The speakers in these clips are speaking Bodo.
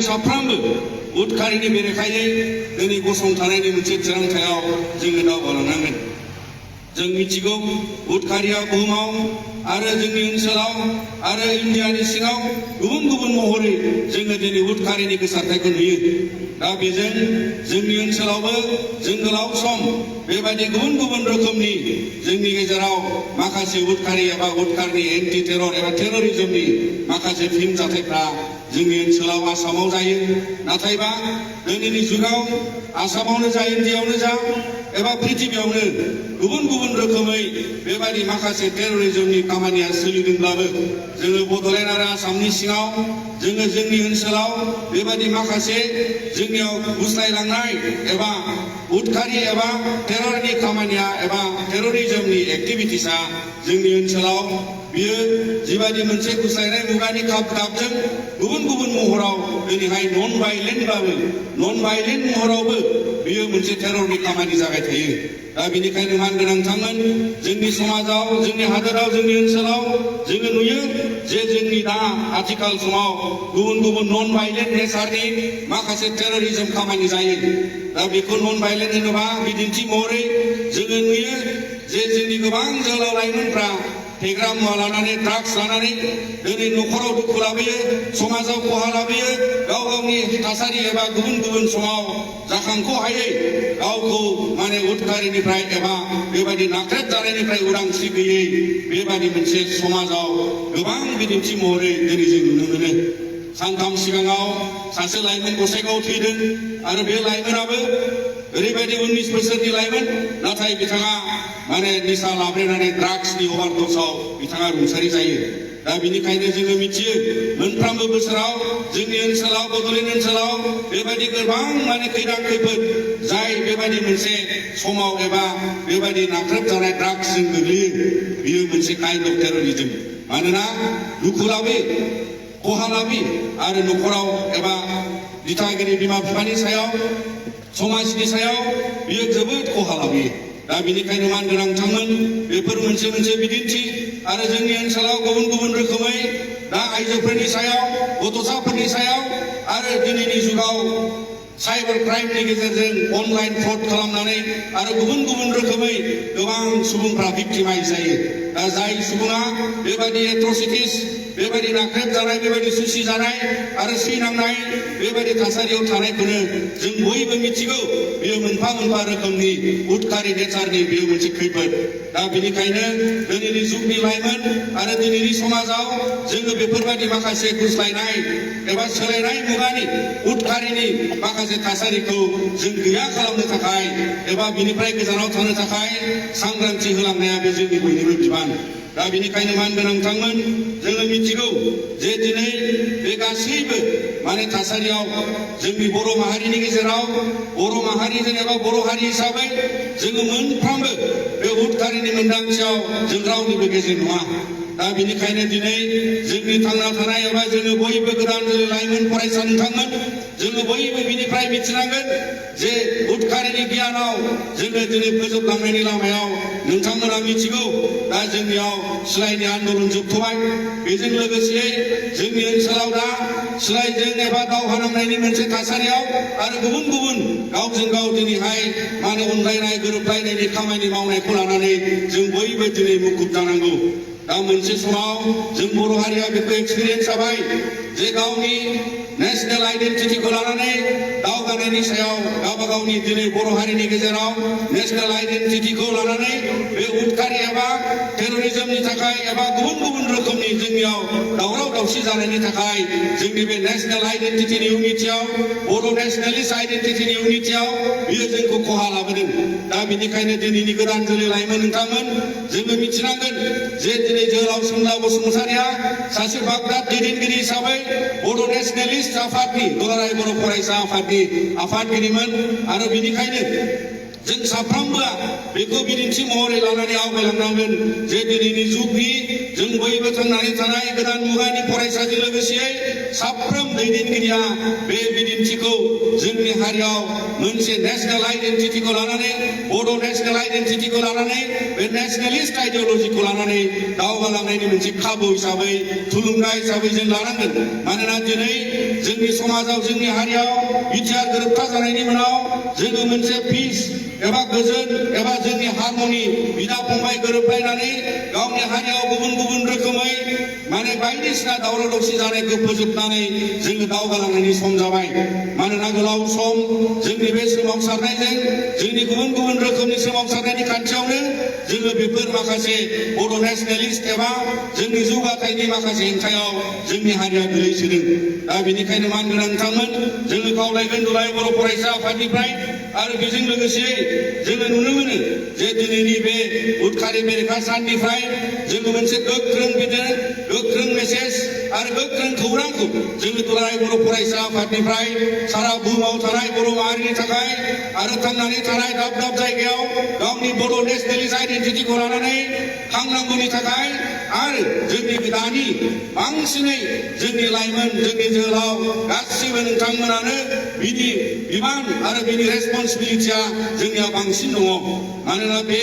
साफ्रोमबो उदखारिनि बेरेखायै दिनै गसंथानायनि मोनसे थिरांथायाव जोङो दावगालांनांगोन। जों मिथिगौ उदखारिया बुहुमाव आरो जोंनि ओनसोलाव आरो इन्डियानि सिङाव गुबुन गुबुन महरै जोङो दिनै उदखारिनि गोसारथायखौ नुयो। दा बेजों जोंनि ओनसोलावबो जों गोलाव सम बेबायदि गुबुन गुबुन रोखोमनि जोंनि गेजेराव माखासे उदखारि एबा उदखारनि एन्टि टेरर एबा टेररिजमनि माखासे फिल्म जाथायफ्रा जोंनि ओनसोलाव आसामाव जायो। नाथायबा दिनैनि जुगाव आसामावनो जा इन्डियायावनो जा एबा पृथिबियावनो गुबुन गुबुन रोखोमै बेबायदि माखासे टेररिजमनि खामानिया सोलिदोंब्लाबो जोङो बड'लेण्ड आरो आसामनि सिङाव जोङो जोंनि ओनसोलाव बेबायदि माखासे जोंनियाव गुस्लायलांनाय एबा उदखारि एबा टेररनि खामानिया एबा टेररिजमनि एक्टिभिटिसा जोंनि ओनसोलाव बियो जिबायदि मोनसे गुस्लायनाय मुगानि खाबजों गुबुन गुबुन महराव दिनैहाय नन भाइलेन्ट महरावबो बियो मोनसे टेररनि खामानि जाबाय थायो। दा बेनिखायनो मानगोनांथांमोन जोंनि समाजाव जोंनि हादोराव जोंनि ओनसोलाव जोङो नुयो जे जोंनि दा आथिखाल समाव गुबुन गुबुन नन भाइलेन्ट नेचारनि माखासे टेररिजम खामानि जायो। दा बेखौ नन भाइलेन्ट होनोबा बिदिन्थि महरै जोङो नुयो जे जोंनि गोबां जोहोलाव लाइमोनफ्रा फेग्रा मुवा लानानै ड्राग्स लानानै दिनै न'खराव दुखु लाबोयो, समाजाव खहा लाबोयो, गाव गावनि थासारि एबा गुबुन गुबुन समाव जाखांख'हायै गावखौ माने उदखारिनिफ्राय एबा बेबायदि नाख्रेब जानायनिफ्राय उदांस्रि गैयै बेबायदि मोनसे समाजाव गोबां बिदिन्थि महरै दिनै जों नुनो मोनो। सानथाम सिगाङाव सासे लाइमोन गसाइगाव थैदों आरो बे लाइमोनाबो ओरैबायदि 19 बोसोरनि लाइमोन, नाथाय बिथाङा माने निसा लाब्रेनानै ड्राग्सनि अभारड'सआव बिथाङा रुंसारि जायो। दा बेनिखायनो जोङो मिथियो मोनफ्रोमबो बोसोराव जोंनि ओनसोलाव बड'लेण्ड ओनसोलाव बेबायदि गोबां माने खैदां खैफोद जाय बेबायदि मोनसे समाव एबा बेबायदि नाख्रेब जानाय ड्राग्सजों गोग्लैयो बियो मोनसे काइन्ड अफ टेररिजम। मानोना दुखु लाबोयो, खहा लाबोयो आरो न'खराव एबा दिथागिरि बिमा बिफानि सायाव समाजनि सायाव बियो जोबोद खहा लाबोयो। दा बेनिखायनो मानगोनांथांमोन बेफोर मोनसे बिदिन्थि आरो जोंनि ओनसोलाव गुबुन गुबुन रोखोमै दा आइजोफोरनि सायाव गथ'साफोरनि सायाव आरो दिनैनि जुगाव साइबार क्राइमनि गेजेरजों अनलाइन फ्रड खालामनानै आरो गुबुन गुबुन रोखोमै गोबां सुबुंफ्रा भिक्टिमाइज जायो। दा जाय सुबुङा बेबायदि एट्रसिटिस बेबायदि नाख्रेब जानाय बेबायदि सुसि जानाय आरो सैनांनाय बेबायदि थासारियाव थानायखौनो जों बयबो मिथिगौ बेयो मोनफा मोनफा रोखोमनि उदखारि नेचारनि बेयो मोनसे खैफोद। दा बेनिखायनो दिनैनि जुगनि लाइमोन आरो दिनैनि समाजाव जोङो बेफोरबायदि माखासे गुस्लायनाय एबा सोलायनाय मुगानि उदखारिनि माखासे थासारिखौ जों गैया खालामनो थाखाय एबा बिनिफ्राय गोजानाव थानो थाखाय सांग्रांथि होलांनाया बे जोंनि बयनिबो बिबान। दा बेनिखायनो मानगोनांथांमोन जोङो मिथिगौ जे दिनै बे गासैबो माने थासारियाव जोंनि बर' माहारिनि गेजेराव बर' माहारिजों एबा बर' हारि हिसाबै जोङो मोनफ्रोमबो बे उदखारिनि मोनदांथियाव जों रावनिबो गेजेर नङा। दा बेनिखायनो दिनै जोंनि थांना थानाय एबा जोङो बयबो गोदान लाइमोन फरायसा नोंथांमोन जोङो बयबो बिनिफ्राय मिथिनांगोन जे उदखारिनि गियानाव जोङो दिनै फोजोबलांनायनि लामायाव नोंथांमोना मिथिगौ दा जोंनियाव सिलाइनि आन्दोलन जोबथ'बाय। बेजों लोगोसे जोंनि ओनसोलाव दा सिलाइजों एबा दावहा नांनायनि मोनसे थासारियाव आरो गुबुन गुबुन गावजों गाव दिनैहाय माने अनलायनाय गोरोबलायनायनि खामानि मावनायखौ लानानै जों बयबो दिनै मुखुब जानांगौ। दा मोनसे समाव जों बर' हारिया बेखौ एक्सपिरियेन्स जाबाय जे गावनि नेशनेल आइडेन्टिटिखौ लानानै दावगानायनि सायाव गावबा गावनि दिनै बर' हारिनि गेजेराव नेशनेल आइडेन्टिटिखौ लानानै बे उदखारि एबा टेररिजमनि थाखाय एबा गुबुन गुबुन रोखोमनि जोंनियाव दावराव दावसि जानायनि थाखाय जोंनि बे नेशनेल आइडेन्टिटिनि इउनिटियाव बर' नेशनेलिस्ट आइडेन्टिटिनि इउनिटियाव बियो जोंखौ खहा लाबोदों। दा बेनिखायनो दिनैनि गोदान जोलै लाइमोन नोंथांमोन जोङो मिथिनांगोन जे दिनै जोहोलाव सोमदोन बसुमतारिया सासे बागदाद दैदेनगिरि हिसाबै बर' नेशनेलिस्ट आफादनि दुलाराय बर' फरायसा आफादनि आफादगिरिमोन आरो बेनिखायनो जों साफ्रोमबोआ बेखौ बिदिन्थि महरै लानानै आवगायलांनांगोन जे दिनैनि जुगनि जों बयबो थांनानै थानाय गोदान मुगानि फरायसाजों लोगोसे साफ्रोम दैदेनगिरिया बे बिदिन्थिखौ जोंनि हारियाव मोनसे नेशनेल आइडेन्टिटिखौ लानानै बड' नेशनेल आइडेन्टिटिखौ लानानै बे नेशनेलिस्ट आइडिअलजिखौ लानानै दावगालांनायनि मोनसे खाबु हिसाबै थुलुंगा हिसाबै जों लानांगोन। मानोना दिनै जोंनि समाजाव जोंनि हारियाव बिटिआर गोरोबथा जानायनि उनाव जोङो मोनसे पिस एबा गोजोन एबा जोंनि हारमनि बिदा फंबाय गोरोबलायनानै गावनि हारियाव गुबुन गुबुन रोखोमै माने बायदिसिना दावराव दावसि जानायखौ फोजोबनानै जोङो दावगालांनायनि सम जाबाय। मानोना गोलाव सम जोंनि बे सोमावसारनायजों जोंनि गुबुन गुबुन रोखोमनि सोमावसारनायनि खान्थियावनो जोङो बेफोर माखासे बर' नेशनेलिस्ट एबा जोंनि जौगाथायनि माखासे हेंथायाव जोंनि हारिया गोलैसोदों। दा बेनिखायनो मानगोनां नोंथांमोन जोङो खावलायगोन दुलाराय बर' फरायसा आफादनिफ्राय आरो बेजों लोगोसे जोङो नुनो मोनो जे दिनैनि बे उदखारि बेरेखा साननिफ्राय जोङो मोनसे गोख्रों मेसेज आरो गोख्रों खौरांखौ जोङो दुलाराय बर' फरायसा आफादनिफ्राय सारा बुहुमाव थानाय बर' माहारिनि थाखाय आरो थांनानै थानाय दाब दाब जायगायाव गावनि बर' नेशनेलिस्ट आइडेन्टिटिखौ लानानै थांनांगौनि थाखाय आरो जोंनि दानि बांसिनै जोंनि लाइमोन जोंनि जोहोलाव गासिबो नोंथांमोनानो बिनि बिबान आरो बिनि रेसपन्सिबिलिटिया जोंनियाव बांसिन दङ। मानोना बे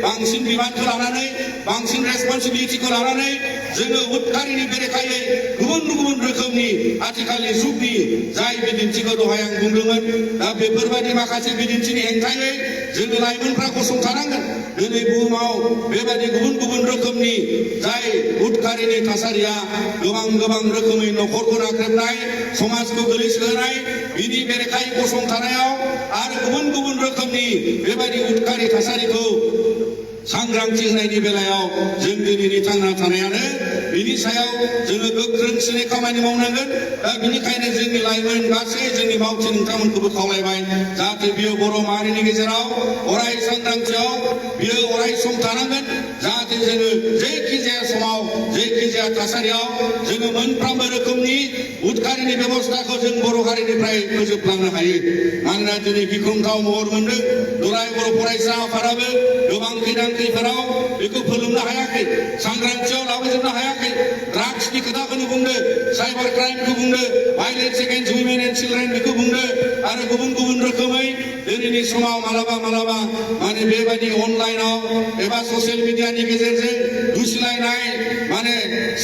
बांसिन बिबानखौ लानानै बांसिन रेसपन्सिबिलिटिखौ लानानै जोङो उदखारिनि बेरेखायै गुबुन गुबुन रोखोमनि आथिखालनि जुगनि जाय बिदिन्थिखौ दहाय आं बुंदोंमोन दा बेफोरबायदि माखासे बिदिन्थिनि हेंथायै जोङो लाइमोनफ्रा गसंथानांगोन। दिनै बुहुमाव बेबायदि गुबुन गुबुन रोखोमनि जाय उदखारिनि थासारिया गोबां रोखोमै न'खरखौ नाख्रेबनाय समाजखौ गोलैसोनाय बिनि बेरेखायै गसंथानायाव आरो गुबुन गुबुन रोखोमनि बेबायदि उदखारि थासारिखौ सांग्रांथि होनायनि बेलायाव जों दिनैनि थांना थानायानो बिनि सायाव जोङो गोख्रोंसिनै खामानि मावनांगोन। दा बिनिखायनो जोंनि लाइमोन गासै जोंनि मावथि नोंथांमोनखौबो खावलायबाय जाहाथे बियो बर' माहारिनि गेजेराव अराय सांग्रांथियाव बियो अराय सम थानांगोन। जाहाथे जोङो जेखि जाया समाव जेखि जाया थासारियाव जोङो मोनफ्रोमबो रोखोमनि उदखारिनि बेबस्थाखौ जों बर' हारिनिफ्राय फोजोबलांनो हायो। मानोना दिनै गिख्रंथाव महर मोनदों। दुलाराय बर' फरायसा आफादाबो गोबां खैदां-खैफोराव बेखौ फोलोमनो हायाखै, सांग्रांथियाव लाबोजोबनो हायाखै। ड्राग्सनि खोथाखौनो बुंदो, साइबार क्राइमखौ बुंदो, violence against women and children बेखौ बुंदो आरो गुबुन गुबुन रोखोमै दिनैनि समाव मालाबा माने बेबायदि अनलाइनाव एबा ससियेल मिडियानि गेजेरजों दुसिलायनाय माने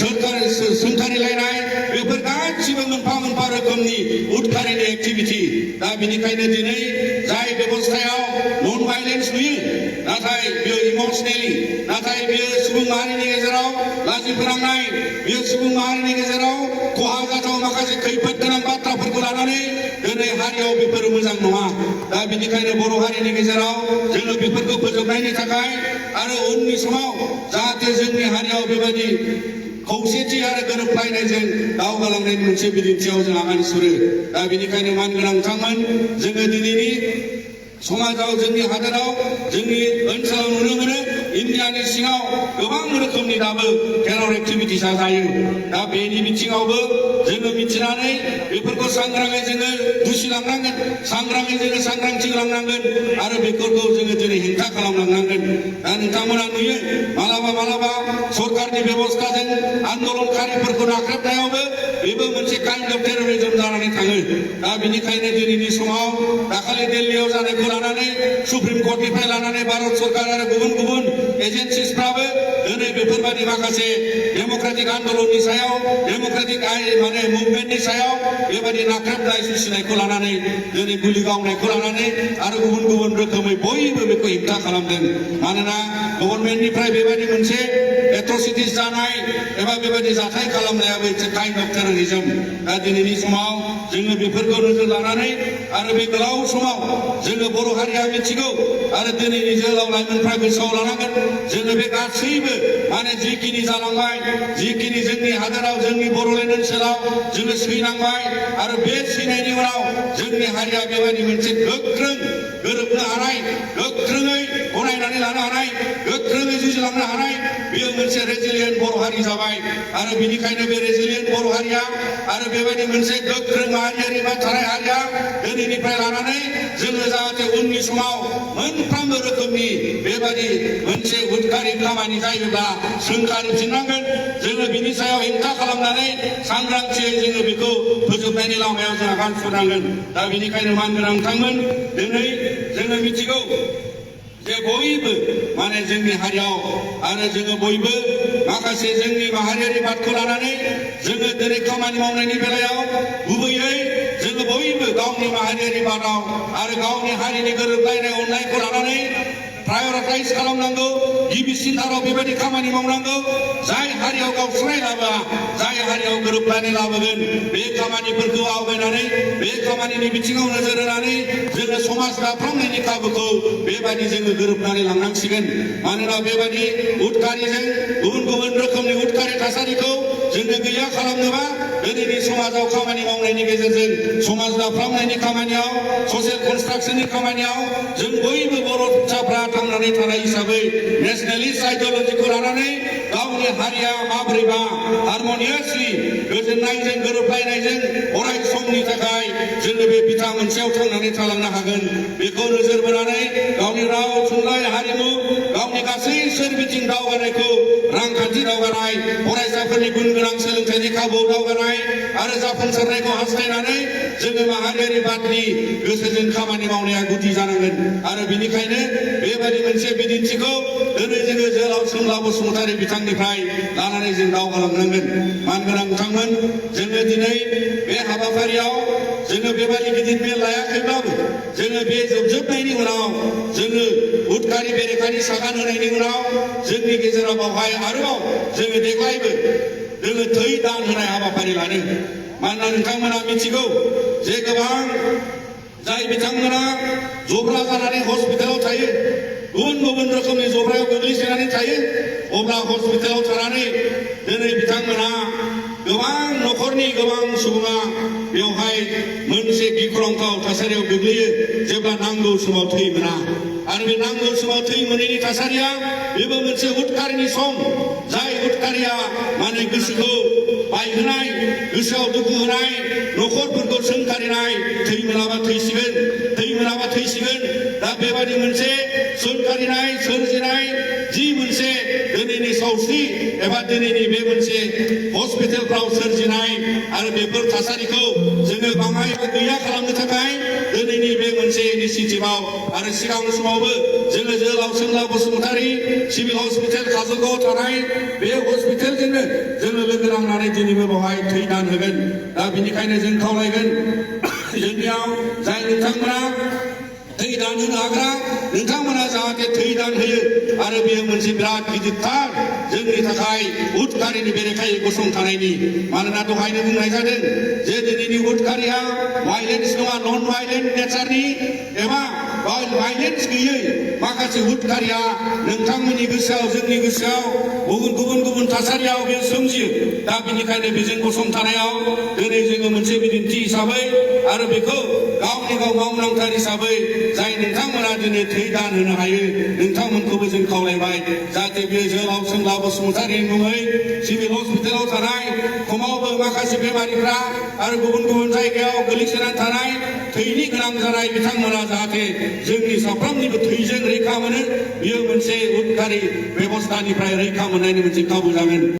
सोंखारिलायनाय बेफोर गासिबो मोनफा रोखोमनि उदखारिनि एक्टिभिटि। दा बिनिखायनो दिनै जाय बेबस्थायाव नन भाइलेन्स नुयो नाथाय बियो इमसनेलि नाथाय बियो सुबुं माहारिनि गेजेराव लाजि फोनांनाय बियो सुबुं माहारिनि गेजेराव खहा जाथाव माखासे खैफोद गोनां बाथ्राफोरखौ लानानै दिनै हारियाव बेफोरो मोजां नङा। दा बिनिखायनो बर' हारिनि गेजेराव जोङो बेफोरखौ फोजोबनायनि थाखाय आरो उननि समाव जाहाथे जोंनि हारियाव बेबायदि खौसेथि आरो गोरोबलायनायजों दावगालांनायनि मोनसे बिदिन्थियाव जों आगान सुरो। दा बिनिखायनो मानगोनां नोंथांमोन जोङो दिनैनि समाजाव जोंनि हादोराव जोंनि ओनसोलाव नुनो मोनो इन्डियानि सिङाव गोबां रोखोमनि दाबो टेरर एक्टिभिटिसा जायो। दा बेनि बिथिङावबो जोङो मिथिनानै बेफोरखौ सांग्राङै जोङो दुसिलांनांगोन, सांग्राङै जोङो सांग्रांथि लांनांगोन आरो बेफोरखौ जोङो दिनै हेंथा खालामलांनांगोन। दा नोंथांमोना नुयो मालाबा सरकारनि बेबस्थाजों आन्दलनकारिफोरखौ नाख्रेबनायावबो बेबो मोनसे काइन्ड अफ टेररिज्म जानानै थाङो। दा बिनिखायनो दिनैनि समाव दाखालि दिल्लीयाव जानायखौ लानानै सुप्रिम कर्टनिफ्राय लानानै भारत सरकार आरो गुबुन एजेन्सिसफ्राबो दिनै बेफोरबायदि माखासे डेम'क्रेटिक आन्दलननि सायाव डेम'क्रेटिक माने मुभमेन्टनि सायाव बेबायदि नाख्रेबनाय सुसिनायखौ लानानै दिनै गुलि गावनायखौ लानानै आरो गुबुन रोखोमै बयबो बेखौ हेंथा खालामदों। मानोना गभर्नमेन्टनिफ्राय बेबायदि मोनसे एट्रसिटिस जानाय एबा बेबायदि जाथाय खालामनायाबो मोनसे काइन्ड अफ टेररिज्म। दा दिनैनि समाव जोङो बेफोरखौ नोजोर लानानै आरो बे गोलाव समाव जोङो बर' हारिया मिथिगौ आरो दिनैनि जोहोलाव लाइमोनफ्रा गोसोआव लानांगोन जोङो बे गासैबो माने जिखिनि जालांबाय जिखिनि जोंनि हादोराव जोंनि बर'लेण्ड ओनसोलाव जोङो सैनांबाय आरो बे सैनायनि उनाव जोंनि हारिया बेबायदि मोनसे गोख्रों गोरोबनो हानाय, गोख्रोङै गनायनानै लानो हानाय, गोख्रोङै जुजिलांनो हानाय बेयो मोनसे रेजिलियेन्ट बर' हारि जाबाय। आरो बिनिखायनो बे रेजिलियेन्ट बर' हारिया आरो बेबायदि मोनसे गोख्रों माहारियारि थानाय हारिया दिनैनिफ्राय लानानै जोङो जाहाथे उननि समाव मोनफ्रोमबो रोखोमनि बेबायदि मोनसे उदखारि खामानि जायोब्ला सोंखारिफिननांगोन। जोङो बिनि सायाव हेंथा खालामनानै सांग्रांथियै जोङो बेखौ फोजोबनायनि लामायाव जों आगान सुरनांगोन। दा बिनिखायनो मानगोनां नोंथांमोन दिनै जोङो मिथिगौ जे बयबो माने जोंनि हारियाव आरो जोङो बयबो माखासे जोंनि माहारियारि बादखौ लानानै जोङो दिनै खामानि मावनायनि बेलायाव गुबैयै जोङो बयबो गावनि माहारियारि बादाव आरो गावनि हारिनि गोरोबलायनाय अननायखौ लानानै प्रायरिटाइज खालामनांगौ गिबिसिनथाराव बेबायदि खामानि मावनांगौ जाय हारियाव गावस्रानाय लाबोआ जाय हारियाव गोरोबलायनाय लाबोगोन बे खामानिफोरखौ आवगायनानै बे खामानिनि बिथिङाव नोजोर होनानै जोङो समाज दाफ्रामनायनि खाबुखौ बेबायदि जोङो गोरोबनानै लांनांसिगोन मानोना बेबायदि उदखारिजों गुबुन गुबुन रोखोमनि उदखारि थासारिखौ जोङो गैया खालामनोबा दिनैनि समाजाव खामानि मावनायनि गेजेरजों समाज दाफ्रामनायनि खामानियाव ससियेल कनस्ट्राक्शननि खामानियाव जों बयबो बर' फिसाफ्रा थांनानै थानाय हिसाबै नेशनेलिस्ट आइडियोलजिखौ लानानै गावनि हारिया माबोरैबा हारमनियासलि गोजोननायजों गोरोबलायनायजों अराय समनि थाखाय जोङो बे बिथा मोनसेयाव थांनानै थालांनो हागोन बेखौ नोजोर बोनानै गावनि राव थुनलाइ हारिमु गावनि गासै सोरबिथिं दावगानायखौ रांखान्थि दावगानाय फरायसाफोरनि गुन गोनां सोलोंथाइनि खाबु दावगानाय आरो जाफुंसारनायखौ हास्थायनानै जोङो माहारियारि बादनि गोसोजों खामानि मावनाया गुदि जानांगोन आरो बेनिखायनो बेबायदि मोनसे बिदिन्थिखौ दिनै जोङो जोहोलाव सोमला बसुमतारी बिथांनिफ्राय लानानै जों दावगालांनांगोन मानगोनां बिथांमोन जोङो दिनै बे हाबाफारियाव जोङो बेबायदि गिदिर मेल लायाखैब्लाबो जोङो बे जोबजोबनायनि उनाव जोङो उदखारि बेरेखानि सागान होनायनि उनाव जोंनि गेजेराव बावहाय आरोबाव जोङो देग्लायबो जोङो थै दान होनाय हाबाफारि लादों मानोना नोंथांमोना मिथिगौ जे गोबां जाय बिथांमोना जब्रा जानानै हस्पिटालाव थायो गुबुन गुबुन रोखोमनि जब्रायाव गोग्लैसोनानै थायो अब्ला हस्पिटालाव थानानै दिनै बिथांमोना गोबां न'खरनि गोबां सुबुङा बेवहाय मोनसे गिख्रंथाव थासारियाव गोग्लैयो जेब्ला नांगौ समाव थै मोना आरो बे नांगौ समाव थै मोनैनि थासारिया बेबो मोनसे उदखारिनि सम जाय उदखारिया माने गोसोखौ बायहोनाय गोसोआव दुखु होनाय न'खरफोरखौ सोंखारिनाय थै मोनाबा थैसिगोन दा बेबायदि मोनसे सोंखारिनाय सोरजिनाय जि मोनसे दिनैनि सावस्रि एबा दिनैनि बे मोनसे हस्पिटालफ्राव सोरजिनाय आरो बेफोर थासारिखौ जोङो बाङाय गैया खालामनो थाखाय दिनैनि बे मोनसे इनिसिएटिभआव आरो सिगां समावबो जोङो जोहोलाव सोमला बसुमतारी सिभिल हस्पिटाल काजलगावआव थानाय बे हस्पिटालजोंनो जोङो लोगो नांनानै दिनैबो बेवहाय थै दान होगोन दा बेनिखायनो जों खावलायगोन जोंनियाव जाय नोंथांमोना थै दान होनो हाग्रा नोंथांमोना जाहाथे थै दान होयो आरो बेयो मोनसे बिराद गिदिरथार जोंनि थाखाय उदखारिनि बेरेखायै गसंथानायनि मानोना दहायनो बुंनाय जादों जे दिनैनि उदखारिया भाइलेन्स नङा नन भाइलेन्ट नेचारनि एबा भाइलेन्स गैयै माखासे उदखारिया नोंथांमोननि गोसोआव जोंनि गोसोआव गुबुन थासारियाव बे सोमजियो दा बेनिखायनो बेजों गसंथानायाव दिनै जोङो मोनसे बिदिन्थि हिसाबै आरो बेखौ गावनि गाव मावनांथार हिसाबै जाय नोंथांमोना दिनै थै दान होनो हायो नोंथांमोनखौबो जों खावलायबाय जाहाथे बे जोहोलाव सोमला बसुमतारीनि मुङै सिभिल हस्पिटालाव थानाय खमावबो माखासे बेमारिफ्रा आरो गुबुन जायगायाव गोलैसोनानै थानाय थैनि गोनां जानाय बिथांमोना जाहाथे जोंनि साफ्रोमनिबो थैजों रैखा मोनो बियो मोनसे उदखारि बेबस्थानिफ्राय रैखा मोननायनि मोनसे खाबु जागोन।